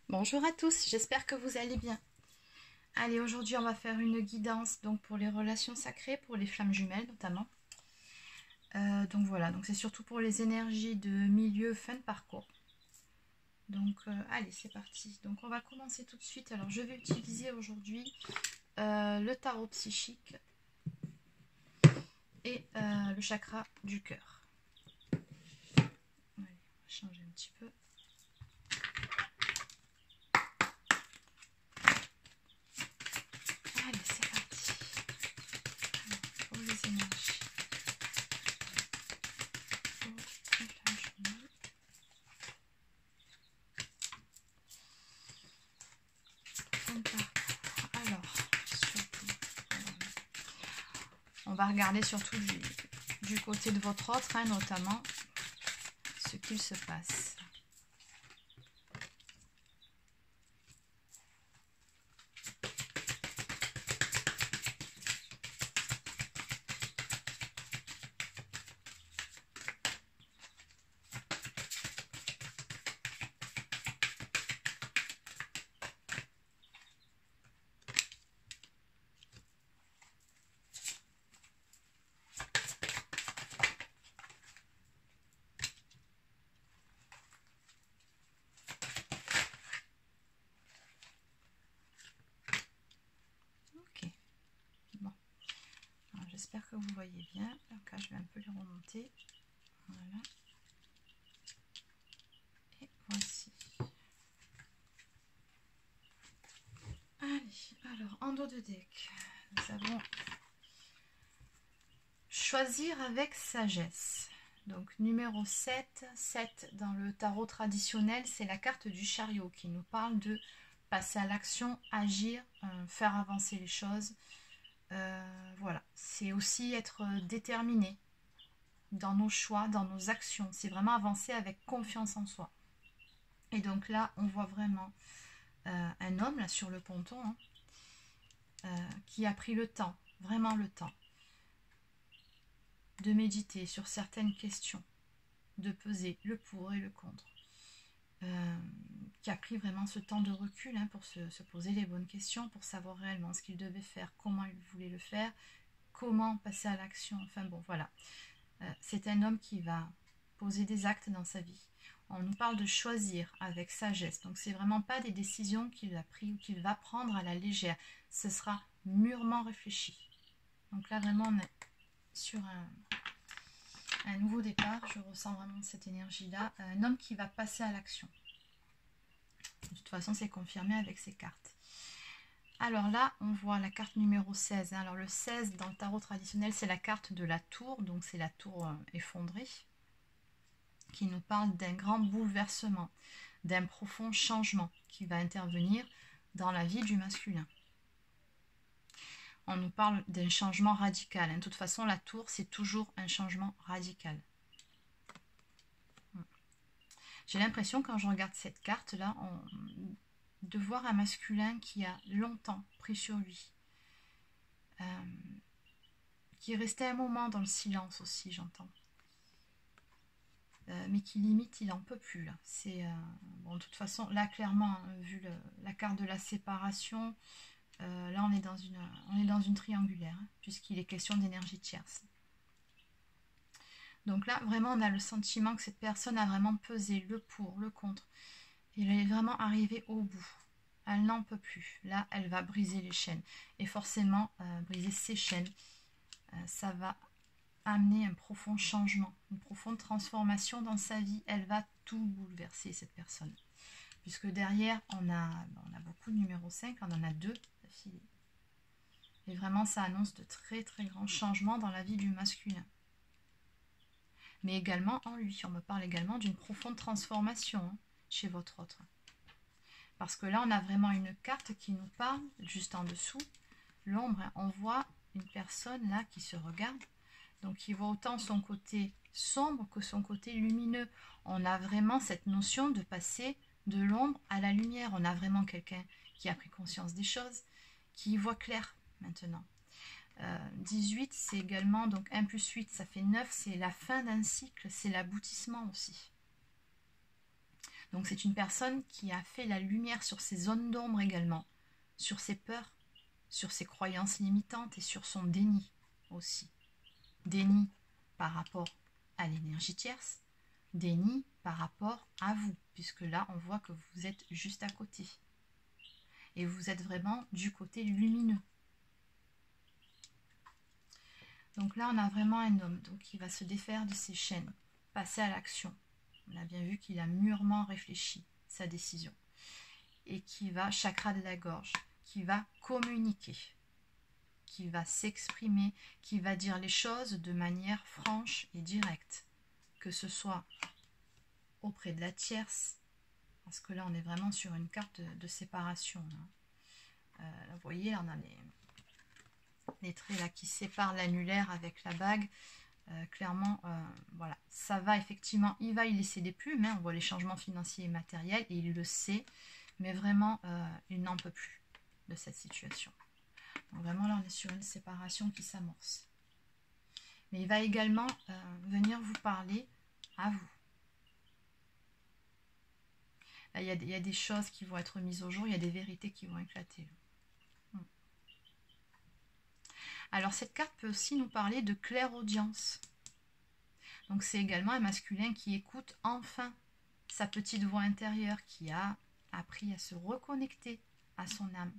Bonjour à tous, j'espère que vous allez bien. Allez, aujourd'hui on va faire une guidance donc pour les relations sacrées, pour les flammes jumelles notamment. Donc voilà, donc c'est surtout pour les énergies de milieu fin de parcours. Donc allez, c'est parti. Donc on va commencer tout de suite. Alors je vais utiliser aujourd'hui le tarot psychique et le chakra du cœur. Allez, on va changer un petit peu. Allez, c'est parti. Alors, pour les énergies. Pour les flammes jumelles. Alors, surtout, on va regarder surtout du côté de votre autre, hein, notamment ce qu'il se passe. Ok, bon. J'espère que vous voyez bien. Donc là, je vais un peu les remonter. Voilà. Et voici. Allez, alors, en dos de deck, nous avons choisir avec sagesse. Donc, numéro 7. 7 dans le tarot traditionnel, c'est la carte du chariot qui nous parle de passer à l'action, agir, faire avancer les choses. Voilà, c'est aussi être déterminé dans nos choix, dans nos actions. C'est vraiment avancer avec confiance en soi. Et donc là, on voit vraiment un homme là sur le ponton qui a pris le temps, vraiment le temps, de méditer sur certaines questions, de peser le pour et le contre, qui a pris vraiment ce temps de recul pour se poser les bonnes questions, pour savoir réellement ce qu'il devait faire, comment il voulait le faire, comment passer à l'action. Enfin bon, voilà. C'est un homme qui va poser des actes dans sa vie. On nous parle de choisir avec sagesse. Donc c'est vraiment pas des décisions qu'il a prises ou qu'il va prendre à la légère. Ce sera mûrement réfléchi. Donc là vraiment on est sur un nouveau départ. Je ressens vraiment cette énergie-là. Un homme qui va passer à l'action. De toute façon c'est confirmé avec ces cartes. Alors là, on voit la carte numéro 16. Alors le 16 dans le tarot traditionnel, c'est la carte de la tour. Donc c'est la tour effondrée, qui nous parle d'un grand bouleversement, d'un profond changement qui va intervenir dans la vie du masculin. On nous parle d'un changement radical. De toute façon, la tour, c'est toujours un changement radical. J'ai l'impression, quand je regarde cette carte-là, de voir un masculin qui a longtemps pris sur lui, qui est resté un moment dans le silence aussi, j'entends. Mais qui limite, il en peut plus là. C'est bon, de toute façon, là clairement, vu la carte de la séparation, là on est dans une triangulaire, puisqu'il est question d'énergie tierce. Donc là, vraiment, on a le sentiment que cette personne a vraiment pesé le pour, le contre. Et elle est vraiment arrivée au bout. Elle n'en peut plus. Là, elle va briser les chaînes. Et forcément, briser ces chaînes, ça va amener un profond changement, une profonde transformation dans sa vie. Elle va tout bouleverser, cette personne. Puisque derrière, on a beaucoup de numéro 5, on en a 2 d'affilée. Et vraiment, ça annonce de très très grands changements dans la vie du masculin. Mais également en lui. On me parle également d'une profonde transformation chez votre autre. Parce que là, on a vraiment une carte qui nous parle, juste en dessous, l'ombre. On voit une personne là qui se regarde. Donc, qui voit autant son côté sombre que son côté lumineux. On a vraiment cette notion de passer de l'ombre à la lumière. On a vraiment quelqu'un qui a pris conscience des choses, qui y voit clair maintenant. 18, c'est également, donc 1 plus 8, ça fait 9, c'est la fin d'un cycle, c'est l'aboutissement aussi. Donc c'est une personne qui a fait la lumière sur ses zones d'ombre également, sur ses peurs, sur ses croyances limitantes et sur son déni aussi. Déni par rapport à l'énergie tierce, déni par rapport à vous, puisque là on voit que vous êtes juste à côté. Et vous êtes vraiment du côté lumineux. Donc là on a vraiment un homme donc, qui va se défaire de ses chaînes, passer à l'action. On a bien vu qu'il a mûrement réfléchi sa décision. Et qui va, chakra de la gorge, qui va communiquer, qui va s'exprimer, qui va dire les choses de manière franche et directe. Que ce soit auprès de la tierce, parce que là on est vraiment sur une carte de séparation. Vous voyez, là, on a les traits là qui séparent l'annulaire avec la bague. Clairement, voilà, ça va effectivement, il va y laisser des plumes, hein, on voit les changements financiers et matériels, et il le sait, mais vraiment, il n'en peut plus de cette situation. Donc vraiment, là, on est sur une séparation qui s'amorce. Mais il va également venir vous parler à vous. Là, il y a des choses qui vont être mises au jour, il y a des vérités qui vont éclater. Alors cette carte peut aussi nous parler de clairaudience. Donc c'est également un masculin qui écoute enfin sa petite voix intérieure, qui a appris à se reconnecter à son âme,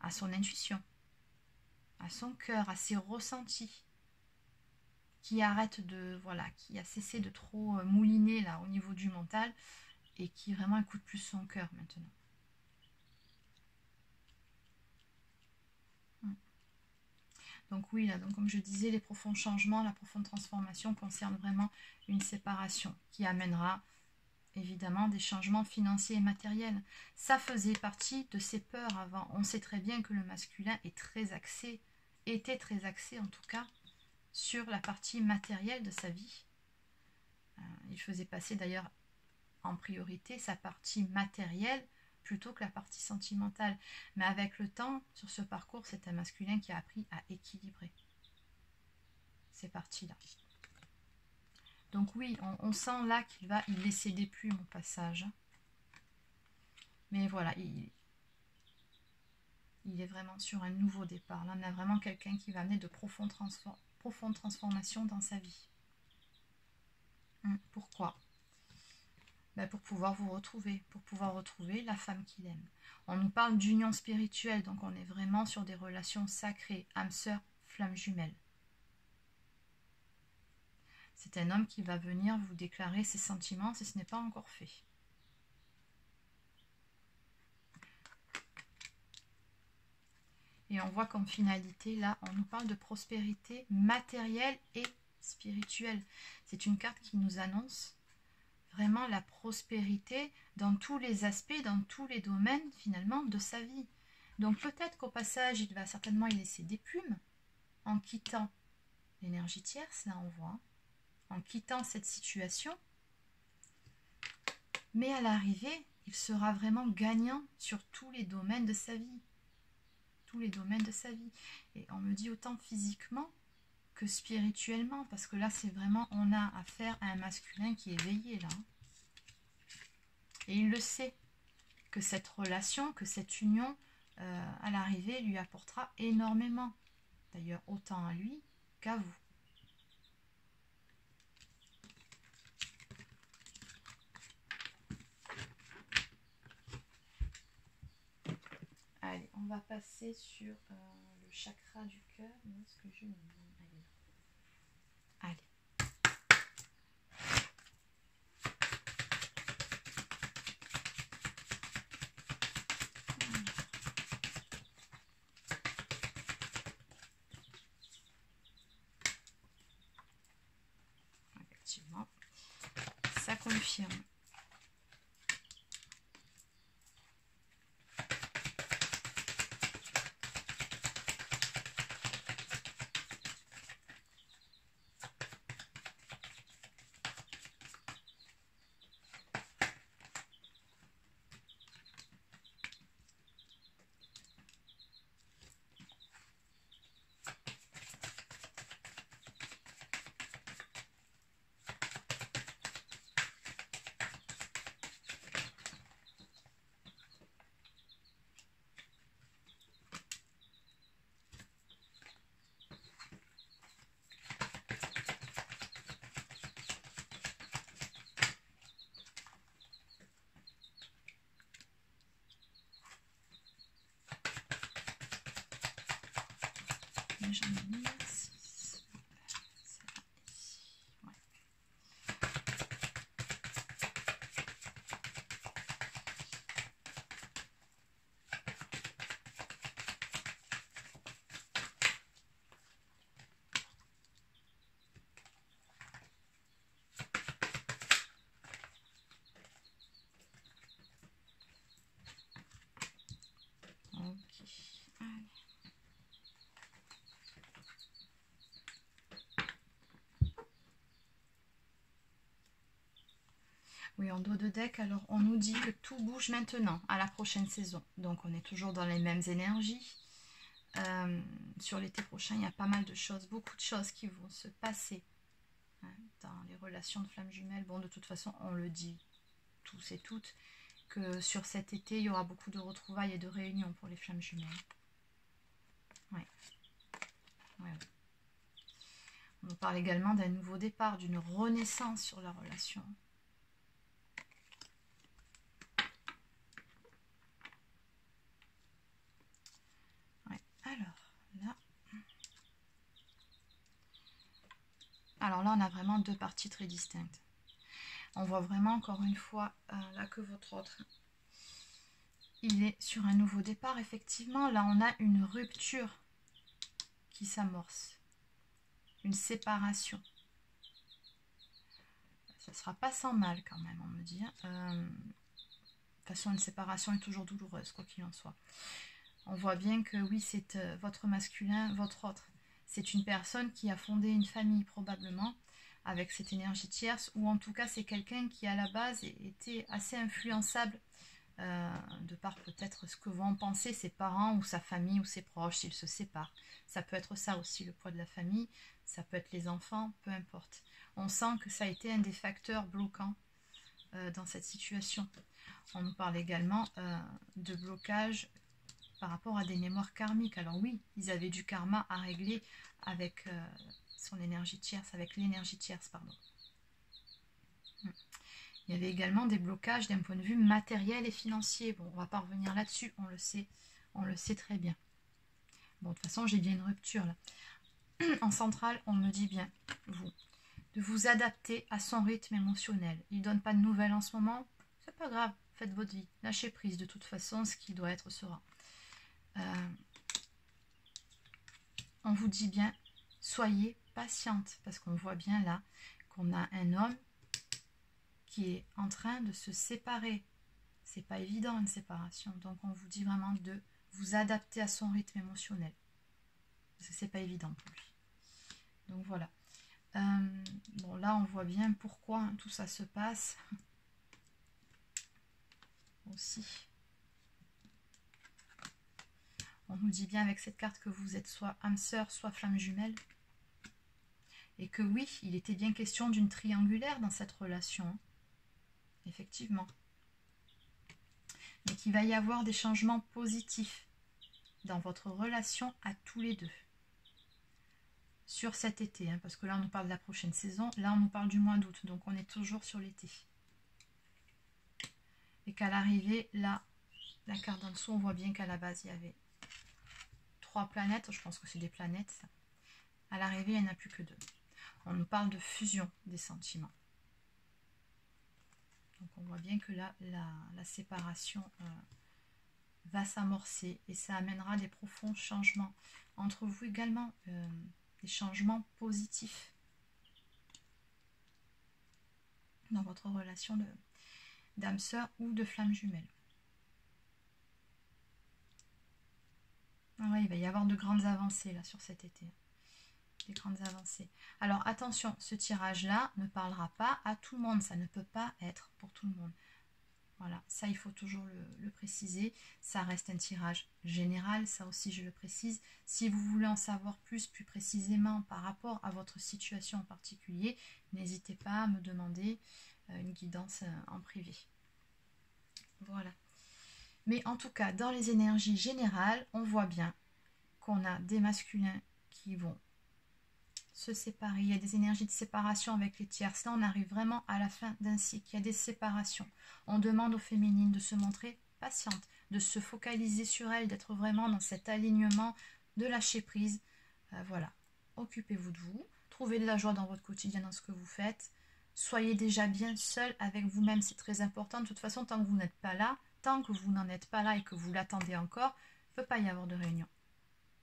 à son intuition, à son cœur, à ses ressentis, qui arrête de, voilà, qui a cessé de trop mouliner là au niveau du mental et qui vraiment écoute plus son cœur maintenant. Donc oui, là, donc comme je disais, les profonds changements, la profonde transformation concerne vraiment une séparation qui amènera évidemment des changements financiers et matériels. Ça faisait partie de ses peurs avant. On sait très bien que le masculin est très axé, était très axé en tout cas, sur la partie matérielle de sa vie. Il faisait passer d'ailleurs en priorité sa partie matérielle plutôt que la partie sentimentale. Mais avec le temps, sur ce parcours, c'est un masculin qui a appris à équilibrer ces parties-là. Donc oui, on sent là qu'il va y laisser des plumes au passage. Mais voilà, il est vraiment sur un nouveau départ. Là, on a vraiment quelqu'un qui va amener de profondes transformations dans sa vie. Pourquoi ? Pour pouvoir vous retrouver, pour pouvoir retrouver la femme qu'il aime. On nous parle d'union spirituelle, donc on est vraiment sur des relations sacrées, âme sœur, flamme jumelle. C'est un homme qui va venir vous déclarer ses sentiments si ce n'est pas encore fait. Et on voit comme finalité, là, on nous parle de prospérité matérielle et spirituelle. C'est une carte qui nous annonce vraiment la prospérité dans tous les aspects, dans tous les domaines finalement de sa vie. Donc peut-être qu'au passage, il va certainement y laisser des plumes en quittant l'énergie tierce, là on voit, en quittant cette situation. Mais à l'arrivée, il sera vraiment gagnant sur tous les domaines de sa vie. Tous les domaines de sa vie. Et on me dit autant physiquement que spirituellement, parce que là c'est vraiment, on a affaire à un masculin qui est éveillé là. Et il le sait, que cette relation, que cette union, à l'arrivée, lui apportera énormément. D'ailleurs, autant à lui qu'à vous. Allez, on va passer sur le chakra du cœur. Où est-ce que je l'ai mis ? Allez. Effectivement, ça confirme. j'en ai mis 6. Ouais. Ok, allez. Oui, en dos de deck, alors on nous dit que tout bouge maintenant, à la prochaine saison. Donc on est toujours dans les mêmes énergies. Sur l'été prochain, il y a pas mal de choses, beaucoup de choses qui vont se passer hein, dans les relations de flammes jumelles. Bon, de toute façon, on le dit tous et toutes, que sur cet été, il y aura beaucoup de retrouvailles et de réunions pour les flammes jumelles. Ouais. Ouais. On nous parle également d'un nouveau départ, d'une renaissance sur la relation. Ouais. Alors là, on a vraiment deux parties très distinctes. On voit vraiment encore une fois là que votre autre, il est sur un nouveau départ. Effectivement, là on a une rupture qui s'amorce, une séparation. Ça ne sera pas sans mal quand même, on me dit. De toute façon, une séparation est toujours douloureuse, quoi qu'il en soit. On voit bien que oui, c'est votre masculin, votre autre. C'est une personne qui a fondé une famille probablement, avec cette énergie tierce, ou en tout cas c'est quelqu'un qui à la base était assez influençable de par peut-être ce que vont penser ses parents ou sa famille ou ses proches s'ils se séparent. Ça peut être ça aussi, le poids de la famille, ça peut être les enfants, peu importe. On sent que ça a été un des facteurs bloquants dans cette situation. On nous parle également de blocage par rapport à des mémoires karmiques. Alors oui, ils avaient du karma à régler avec son énergie tierce, avec l'énergie tierce, pardon. Il y avait également des blocages d'un point de vue matériel et financier. Bon, on ne va pas revenir là-dessus, on le sait très bien. Bon, de toute façon, j'ai bien une rupture là. En centrale, on me dit bien, vous, de vous adapter à son rythme émotionnel. Il ne donne pas de nouvelles en ce moment, c'est pas grave, faites votre vie. Lâchez prise, de toute façon, ce qui doit être sera. On vous dit bien, soyez patiente, parce qu'on voit bien là qu'on a un homme qui est en train de se séparer. C'est pas évident une séparation, donc on vous dit vraiment de vous adapter à son rythme émotionnel, parce que c'est pas évident pour lui. Donc voilà. Bon là on voit bien pourquoi hein, tout ça se passe aussi. On nous dit bien avec cette carte que vous êtes soit âme sœur, soit flamme jumelle. Et que oui, il était bien question d'une triangulaire dans cette relation. Hein. Effectivement. Mais qu'il va y avoir des changements positifs dans votre relation à tous les deux. Sur cet été, hein, parce que là on nous parle de la prochaine saison, là on nous parle du mois d'août, donc on est toujours sur l'été. Et qu'à l'arrivée, là, la carte en dessous, on voit bien qu'à la base il y avait 3 planètes, je pense que c'est des planètes. Ça. À l'arrivée, il n'y en a plus que 2. On nous parle de fusion des sentiments. Donc on voit bien que là, la séparation va s'amorcer et ça amènera des profonds changements. Entre vous également, des changements positifs dans votre relation d'âme sœur ou de flamme jumelle. Ah ouais, il va y avoir de grandes avancées là sur cet été. Des grandes avancées. Alors attention, ce tirage-là ne parlera pas à tout le monde. Ça ne peut pas être pour tout le monde. Voilà, ça il faut toujours le préciser. Ça reste un tirage général, ça aussi je le précise. Si vous voulez en savoir plus précisément par rapport à votre situation en particulier, n'hésitez pas à me demander une guidance en privé. Voilà. Mais en tout cas, dans les énergies générales, on voit bien qu'on a des masculins qui vont se séparer. Il y a des énergies de séparation avec les tierces. Là, on arrive vraiment à la fin d'un cycle. Il y a des séparations. On demande aux féminines de se montrer patientes, de se focaliser sur elles, d'être vraiment dans cet alignement, de lâcher prise. Voilà, occupez-vous de vous, trouvez de la joie dans votre quotidien, dans ce que vous faites. Soyez déjà bien seul avec vous-même, c'est très important. De toute façon, tant que vous n'êtes pas là, tant que vous n'en êtes pas là et que vous l'attendez encore, il ne peut pas y avoir de réunion.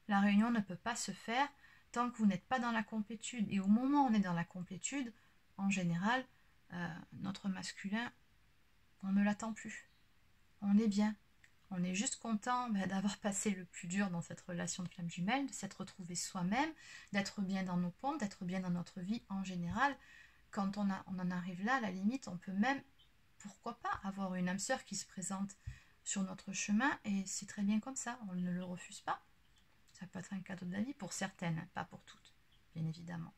La réunion ne peut pas se faire tant que vous n'êtes pas dans la complétude. Et au moment où on est dans la complétude, en général, notre masculin, on ne l'attend plus. On est bien. On est juste content d'avoir passé le plus dur dans cette relation de flamme jumelle, de s'être retrouvé soi-même, d'être bien dans nos pompes, d'être bien dans notre vie en général. Quand on en arrive là, à la limite, on peut même, pourquoi pas, avoir une âme sœur qui se présente sur notre chemin, et c'est très bien comme ça, on ne le refuse pas. Ça peut être un cadeau de la vie pour certaines, pas pour toutes, bien évidemment.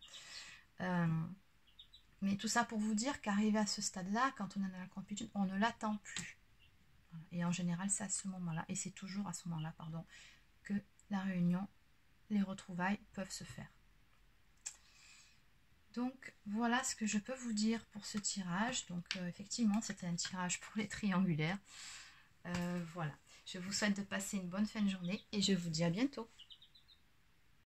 Mais tout ça pour vous dire qu'arrivé à ce stade-là, quand on est dans la complétude, on ne l'attend plus. Voilà. Et en général, c'est à ce moment-là, et c'est toujours à ce moment-là, pardon, que la réunion, les retrouvailles peuvent se faire. Donc voilà ce que je peux vous dire pour ce tirage. Donc effectivement, c'était un tirage pour les triangulaires. Voilà, je vous souhaite de passer une bonne fin de journée et je vous dis à bientôt.